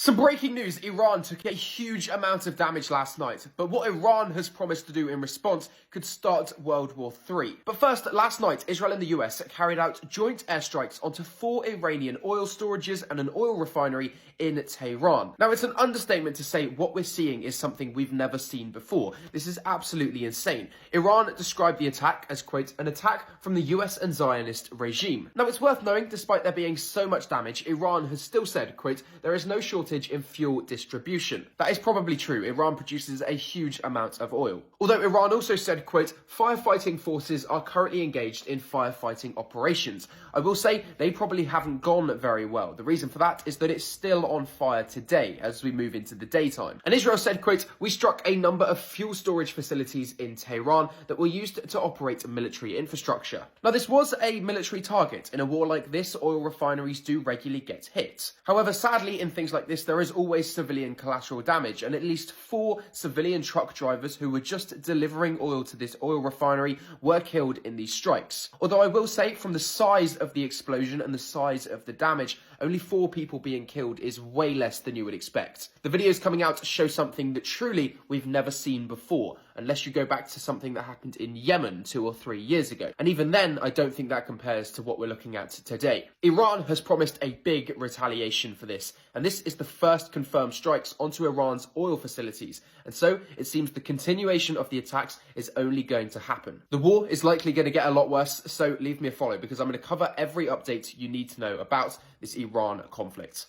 Some breaking news: Iran took a huge amount of damage last night, but what Iran has promised to do in response could start World War III. But first, last night, Israel and the US carried out joint airstrikes onto 4 Iranian oil storages and an oil refinery in Tehran. Now, it's an understatement to say what we're seeing is something we've never seen before. This is absolutely insane. Iran described the attack as, quote, an attack from the US and Zionist regime. Now, it's worth knowing, despite there being so much damage, Iran has still said, quote, there is no shortage in fuel distribution. That is probably true. Iran produces a huge amount of oil. Although Iran also said, quote, firefighting forces are currently engaged in firefighting operations. I will say they probably haven't gone very well. The reason for that is that it's still on fire today as we move into the daytime. And Israel said, quote, we struck a number of fuel storage facilities in Tehran that were used to operate military infrastructure. Now, this was a military target. In a war like this, oil refineries do regularly get hit. However, sadly, in things like this, there is always civilian collateral damage, and at least 4 civilian truck drivers who were just delivering oil to this oil refinery were killed in these strikes. Although I will say, from the size of the explosion and the size of the damage, only 4 people being killed is way less than you would expect. The videos coming out show something that truly we've never seen before, unless you go back to something that happened in Yemen 2 or 3 years ago. And even then, I don't think that compares to what we're looking at today. Iran has promised a big retaliation for this, and this is the first confirmed strikes onto Iran's oil facilities. And so it seems the continuation of the attacks is only going to happen. The war is likely going to get a lot worse, so leave me a follow because I'm going to cover every update you need to know about this Iran conflict.